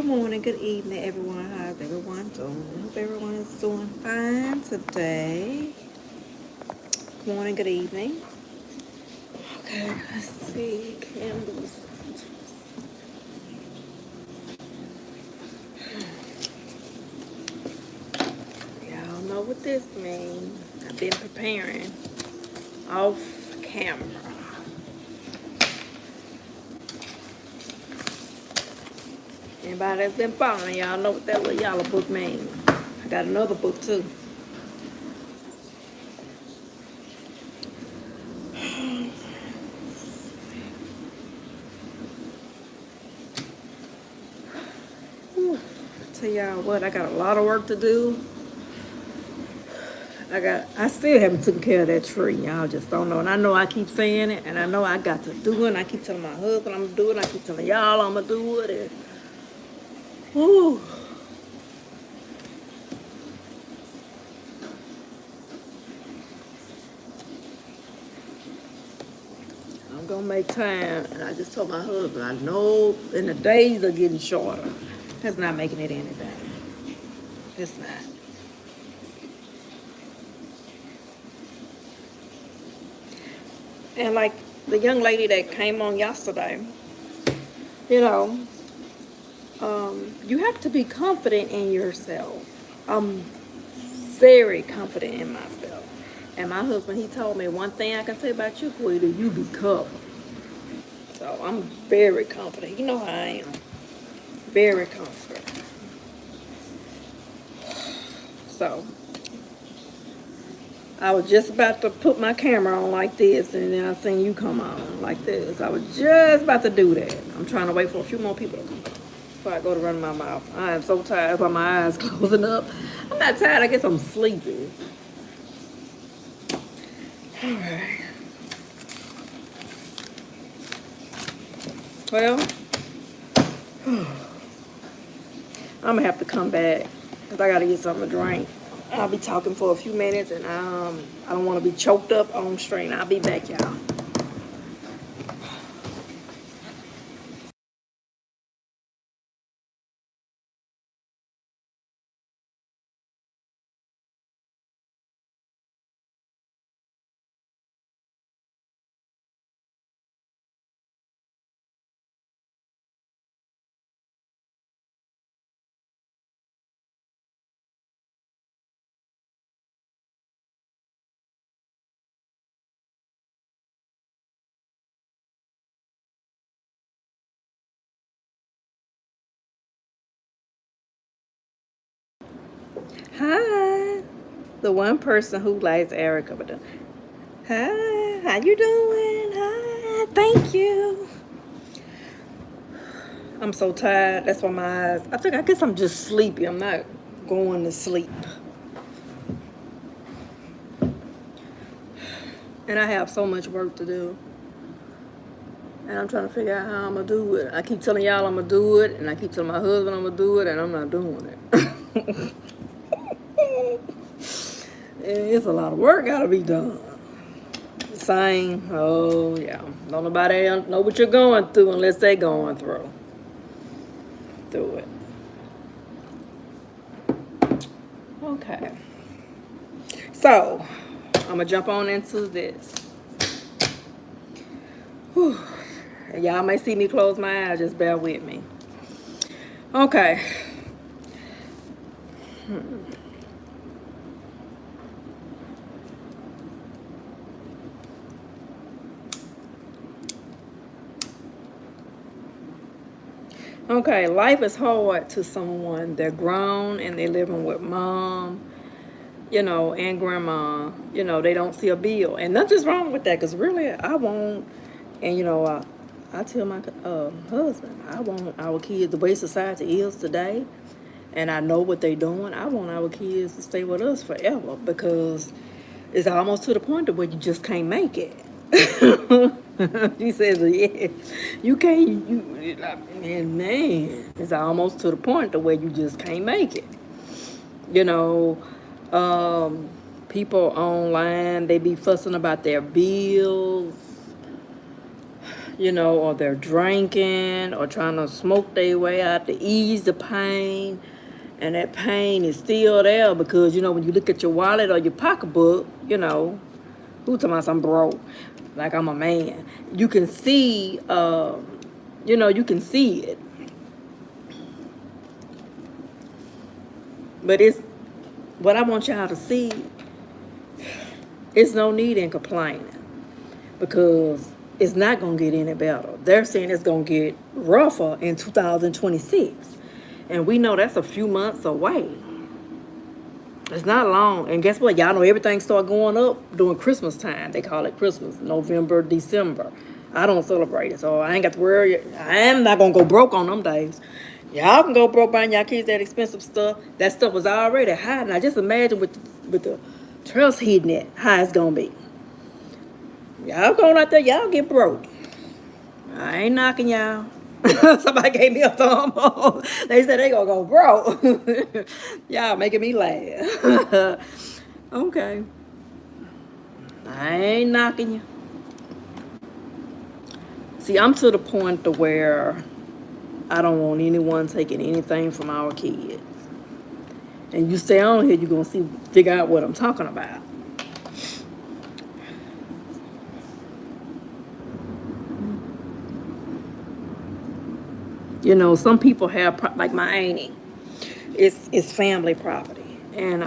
morning, good evening, everyone. How's everyone doing? I hope everyone is doing fine today. Good morning, good evening. Okay, let's see. Candles. Y'all know what this means. I've been preparing off camera. Anybody that's been following, y'all know what that little yellow book means. I got another book too. Whew. Tell y'all what, I got a lot of work to do. I still haven't taken care of that tree. Y'all just don't know. And I know I keep saying it, and I know I got to do it. And I keep telling my husband I'm gonna do it. And I keep telling y'all I'm gonna do it. And, whew. I'm gonna make time. And I just told my husband, I know, and the days are getting shorter. That's not making it any better. It's not. And like the young lady that came on yesterday, you know, you have to be confident in yourself. I'm very confident in myself. And my husband, he told me one thing I can say about you, Quita, you be covered. So I'm very confident. You know how I am. Very confident. So I was just about to put my camera on like this, and then I seen you come on like this. I was just about to do that. I'm trying to wait for a few more people to come before I go to run my mouth. I am so tired by my eyes closing up. I'm not tired. I guess I'm sleepy. All right. Well, I'm gonna have to come back because I gotta get something to drink. I'll be talking for a few minutes, and I don't want to be choked up on strain. I'll be back, y'all. Hi, the one person who likes Erica, but hi, how you doing? Hi, thank you. I'm so tired. That's why my eyes. I guess I'm just sleepy. I'm not going to sleep. And I have so much work to do. And I'm trying to figure out how I'm going to do it. I keep telling y'all I'm going to do it. And I keep telling my husband I'm going to do it. And I'm not doing it. It's a lot of work got to be done. Same. Oh, yeah. Don't nobody know what you're going through unless they going through it. Okay. So, I'm going to jump on into this. Whew. Y'all may see me close my eyes, just bear with me. Okay. Okay, life is hard to someone. They're grown and they're living with mom, and grandma. They don't see a bill. And nothing's wrong with that because really, I won't. And, I tell my husband, I want our kids, the way society is today, and I know what they're doing, I want our kids to stay with us forever because it's almost to the point of where you just can't make it. She says, yeah, you can't, and man, it's almost to the point to where you just can't make it. People online, they be fussing about their bills. or they're drinking or trying to smoke their way out to ease the pain. And that pain is still there because, when you look at your wallet or your pocketbook, who talking about I'm broke? Like I'm a man. You can see, you can see it. But it's what I want y'all to see. It's no need in complaining because it's not going to get any better. They're saying it's going to get rougher in 2026. And we know that's a few months away. It's not long. And guess what? Y'all know everything start going up during Christmas time. They call it Christmas, November, December. I don't celebrate it, so I ain't got to worry. I am not going to go broke on them days. Y'all can go broke buying y'all kids that expensive stuff. That stuff was already high. Now just imagine with the trust hitting it, how it's going to be. Y'all going out there, y'all get broke. I ain't knocking y'all. Somebody gave me a thumb up. They said they gonna go broke. Y'all making me laugh. Okay. I ain't knocking you. See, I'm to the point to where I don't want anyone taking anything from our kids. And you stay on here, you're gonna figure out what I'm talking about. Some people have, like my auntie, it's family property. And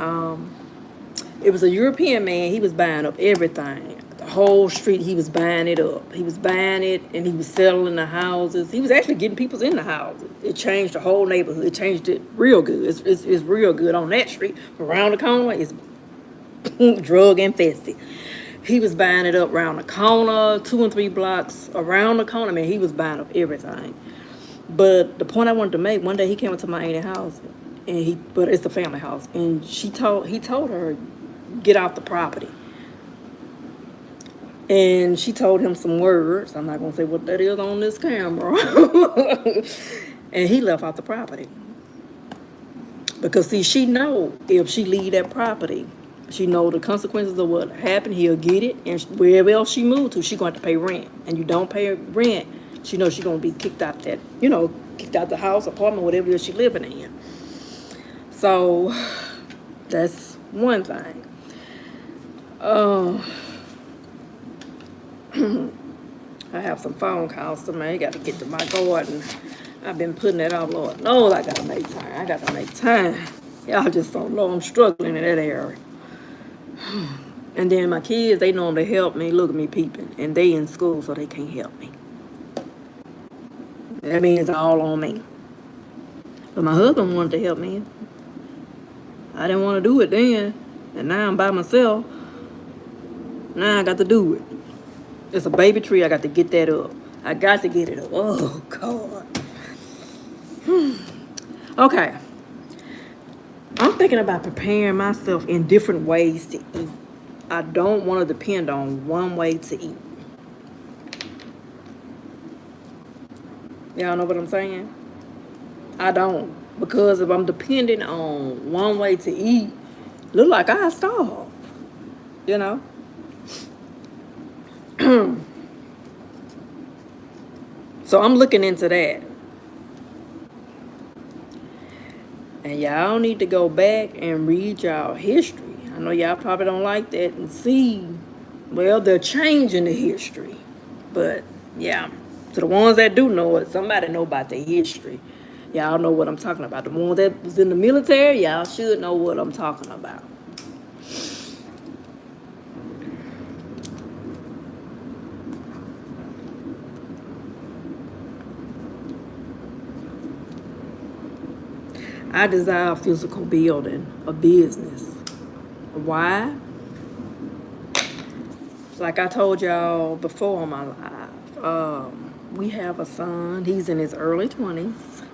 it was a European man. He was buying up everything. The whole street, he was buying it up. He was buying it and he was selling the houses. He was actually getting people in the houses. It changed the whole neighborhood. It changed it real good. It's real good on that street. Around the corner, it's drug infested. He was buying it up around the corner, 2 and 3 blocks around the corner. Man, he was buying up everything. But the point I wanted to make, one day he came into my auntie's house, but it's the family house, and he told her, get off the property. And she told him some words. I'm not gonna say what that is on this camera. And he left off the property. Because see, she know if she leave that property, she know the consequences of what happened. He'll get it, and wherever else she moved to, she going to have to pay rent. And you don't pay rent, she knows she's going to be kicked out kicked out the house, apartment, whatever it is she living in. So that's one thing. I have some phone calls to make. Got to get to my garden. I've been putting that off. Lord knows I got to make time. I got to make time. Y'all just don't know I'm struggling in that area. And then my kids, they normally help me. Look at me peeping. And they in school, so they can't help me. That means it's all on me. But my husband wanted to help me. I didn't want to do it then. And now I'm by myself. Now I got to do it. It's a baby tree. I got to get that up. I got to get it up. Oh, God. Okay. I'm thinking about preparing myself in different ways to eat. I don't want to depend on one way to eat. Y'all know what I'm saying? I don't. Because if I'm depending on one way to eat, look like I starve. So I'm looking into that. And y'all need to go back and read y'all history. I know y'all probably don't like that and see, well, they're changing the history. But, yeah, to the ones that do know it, somebody know about the history. Y'all know what I'm talking about. The ones that was in the military, y'all should know what I'm talking about. I desire physical building, a business. Why? Like I told y'all before on my live, we have a son. He's in his early 20s.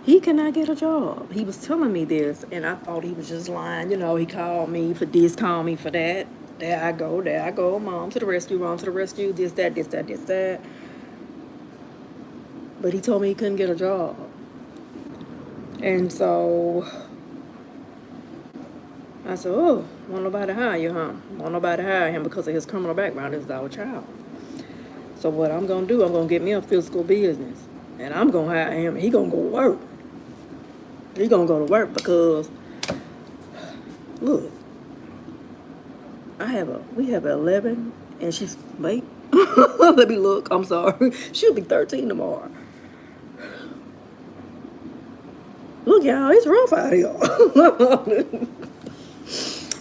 He cannot get a job. He was telling me this, and I thought he was just lying. He called me for this, called me for that. There I go, mom to the rescue, mom to the rescue, this, that. But he told me he couldn't get a job. And so I said, oh, won't nobody hire you, huh? Won't nobody hire him because of his criminal background. This is our child. So what I'm gonna do, I'm gonna get me a physical business, and I'm gonna hire him. He gonna go to work. He gonna go to work because look, we have 11, and she's late. Let me look. I'm sorry. She'll be 13 tomorrow. Look, y'all, it's rough out here.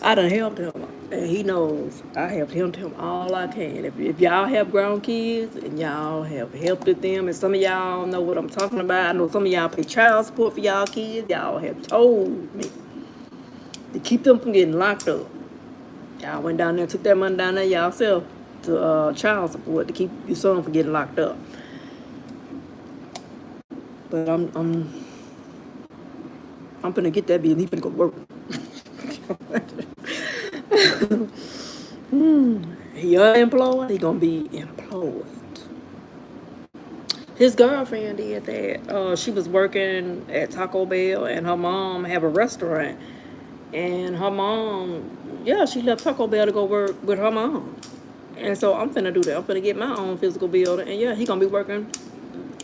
I done helped him, and he knows I have helped him all I can. If y'all have grown kids and y'all have helped with them, and some of y'all know what I'm talking about, I know some of y'all pay child support for y'all kids. Y'all have told me to keep them from getting locked up. Y'all went down there, took that money down there y'all self to child support to keep your son from getting locked up. But I'm finna get that bill. He finna go to work. He unemployed. He gonna be employed. His girlfriend did that. She was working at Taco Bell, and her mom have a restaurant. And her mom, yeah, she left Taco Bell to go work with her mom. And so I'm finna do that. I'm finna get my own physical building, and yeah, he gonna be working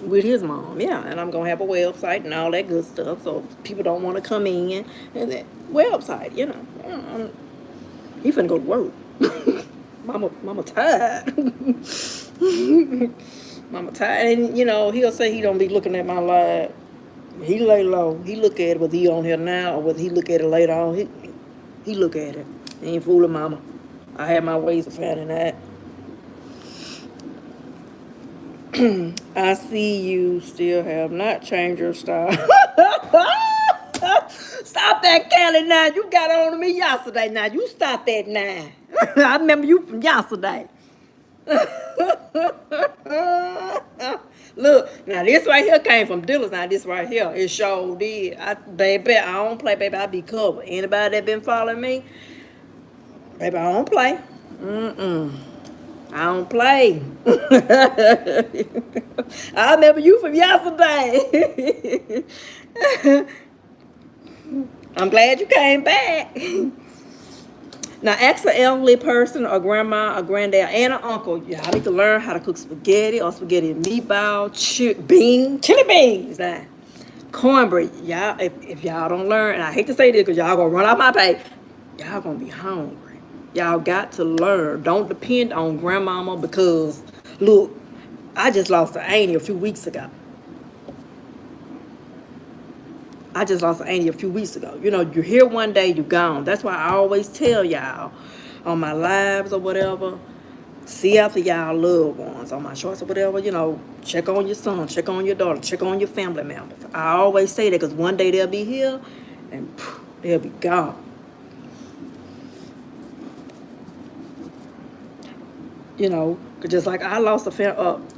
with his mom. Yeah, and I'm gonna have a website and all that good stuff. So people don't want to come in and that website, you know. He finna go to work. Mama tired. Mama tired, and you know he'll say he don't be looking at my live. He lay low. He look at it whether he on here now or whether he look at it later on. He look at it. He ain't fooling mama. I have my ways of finding that. I see you still have not changed your style. Stop that, Kelly, now. You got on to me yesterday now. You stop that now. I remember you from yesterday. Look, now this right here came from Dillard's. Now this right here, it sure did. Baby, I don't play, baby. I be covered. Anybody that been following me, baby, I don't play. I don't play. I remember you from yesterday. I'm glad you came back. Now, ask an elderly person, a grandma, a granddad, and an uncle. Y'all need to learn how to cook spaghetti or spaghetti and meatball, chili beans, cornbread. Y'all, if y'all don't learn, and I hate to say this because y'all gonna run out my pay, y'all gonna be hungry. Y'all got to learn. Don't depend on grandmama because, look, I just lost an auntie a few weeks ago. You know, you're here one day, you're gone. That's why I always tell y'all on my lives or whatever, see after y'all loved ones on my shorts or whatever, you know, check on your son, check on your daughter, check on your family members. I always say that because one day they'll be here and they'll be gone. You know, just like I lost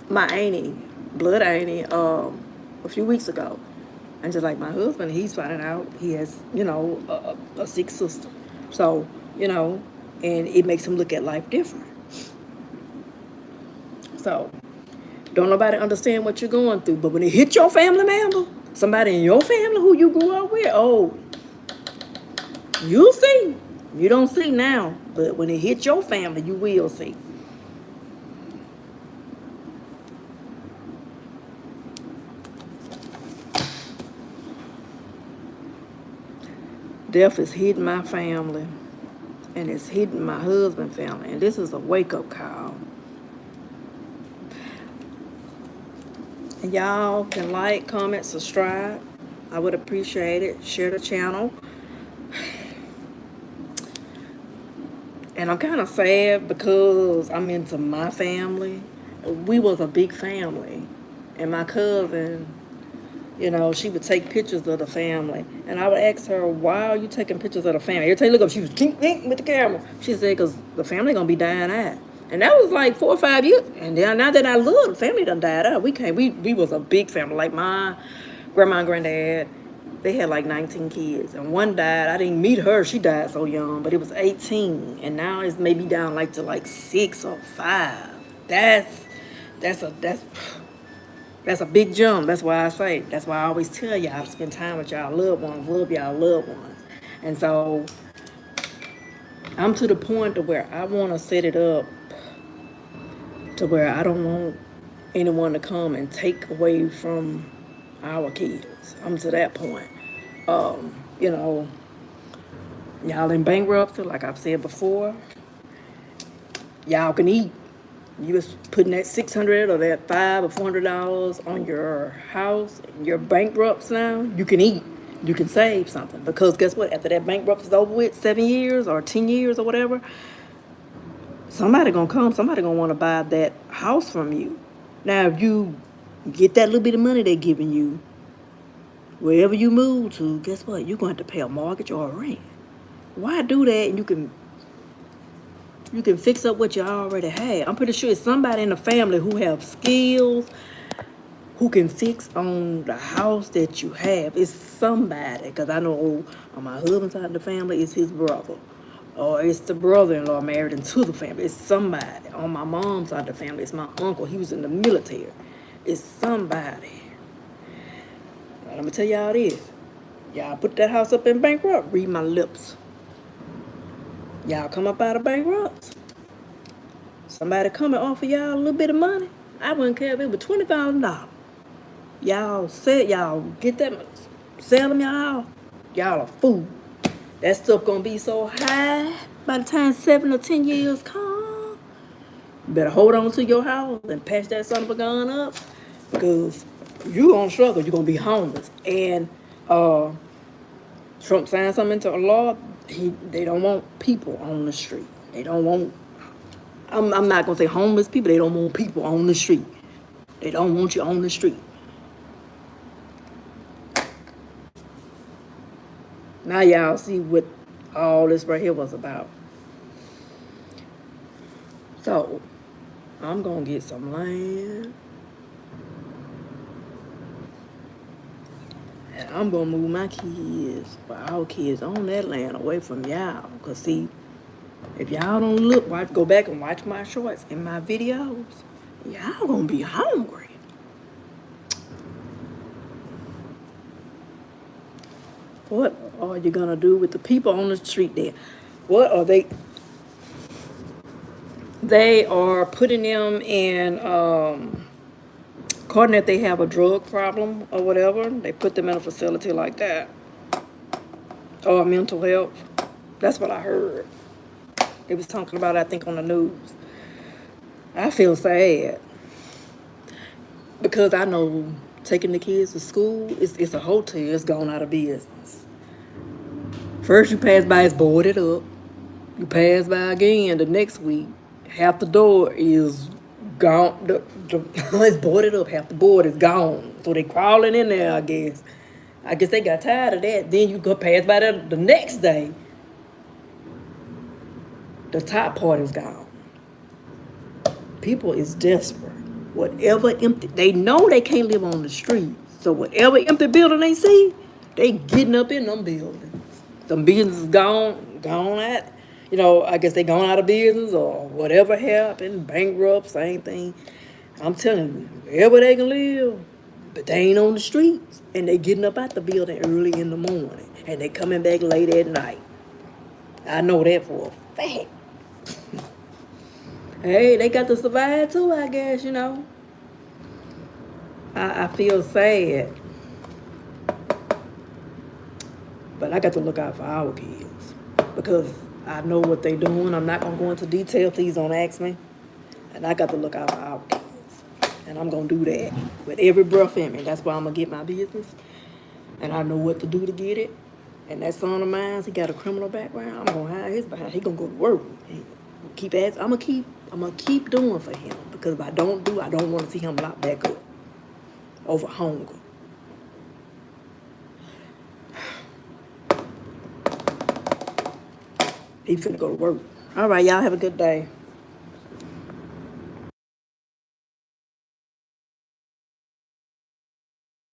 my auntie, blood auntie, a few weeks ago. And just like my husband, he's finding out he has, you know, a sick sister. So, you know, and it makes him look at life different. So, don't nobody understand what you're going through. But when it hit your family member, somebody in your family who you grew up with, oh, you'll see. You don't see now. But when it hit your family, you will see. Death is hitting my family, and it's hitting my husband's family, and this is a wake-up call. And y'all can like, comment, subscribe. I would appreciate it. Share the channel. And I'm kind of sad because I'm into my family. We was a big family, and my cousin, you know, she would take pictures of the family. And I would ask her, why are you taking pictures of the family? Every time you look up, she was with the camera. She said, because the family going to be dying out. And that was like 4 or 5 years. And then now that I look, the family done died out. We was a big family. Like my grandma and granddad, they had like 19 kids. And one died. I didn't meet her. She died so young. But it was 18. And now it's maybe down like to like 6 or 5. That's a big jump. That's why I say. That's why I always tell y'all to spend time with y'all loved ones. Love y'all loved ones. And so I'm to the point to where I want to set it up to where I don't want anyone to come and take away from our kids. I'm to that point. You know, y'all in bankruptcy, like I've said before, y'all can eat. You was putting that 600 or that $500 or $400 on your house, your bankrupts now, you can eat. You can save something. Because guess what? After that bankruptcy is over with, 7 years or 10 years or whatever, somebody gonna come, somebody gonna want to buy that house from you. Now if you get that little bit of money they're giving you, wherever you move to, guess what? You're gonna have to pay a mortgage or a rent. Why do that? And you can fix up what you already had. I'm pretty sure it's somebody in the family who have skills, who can fix on the house that you have. It's somebody, because I know on my husband's side of the family, it's his brother. Or it's the brother-in-law married into the family. It's somebody. On my mom's side of the family, it's my uncle. He was in the military. It's somebody. But I'm going to tell y'all this. Y'all put that house up in bankrupt, read my lips. Y'all come up out of bankrupt. Somebody come and offer y'all a little bit of money. I wouldn't care if it was $20,000. Y'all said y'all get that, sell them y'all. Y'all a fool. That stuff gonna be so high by the time 7 or 10 years come. You better hold on to your house and patch that son of a gun up, because you gonna struggle. You're gonna be homeless. And Trump signed something into a law. They don't want people on the street. They don't want. I'm not gonna say homeless people. They don't want people on the street. They don't want you on the street. Now y'all see what all this right here was about. So, I'm going to get some land. And I'm going to move my kids, or our kids, on that land away from y'all. Because see, if y'all don't look, go back and watch my shorts and my videos, y'all going to be hungry. What are you going to do with the people on the street there? What are they? They are putting them in, according if they have a drug problem or whatever, they put them in a facility like that. Or mental health. That's what I heard. They was talking about, I think, on the news. I feel sad. Because I know taking the kids to school, it's a hotel, it's gone out of business. First you pass by, it's boarded up. You pass by again the next week, half the door is gone. It's boarded up, half the board is gone. So they crawling in there, I guess. I guess they got tired of that. Then you go pass by there the next day. The top part is gone. People is desperate. Whatever empty, they know they can't live on the street. So whatever empty building they see, they getting up in them buildings. Them businesses gone at, I guess they gone out of business or whatever happened, bankrupt, same thing. I'm telling you, wherever they can live, but they ain't on the streets. And they getting up out the building early in the morning. And they coming back late at night. I know that for a fact. Hey, they got to survive too, I guess, I feel sad. But I got to look out for our kids. Because I know what they doing. I'm not going to go into detail. Please don't ask me. And I got to look out for our kids. And I'm going to do that with every breath in me. That's why I'm going to get my business. And I know what to do to get it. And that son of mine, he got a criminal background. I'm going to hide his behind. He going to go to work. Keep asking. I'm going to keep doing for him. Because if I don't want to see him locked back up over hunger. He finna go to work. All right, y'all have a good day.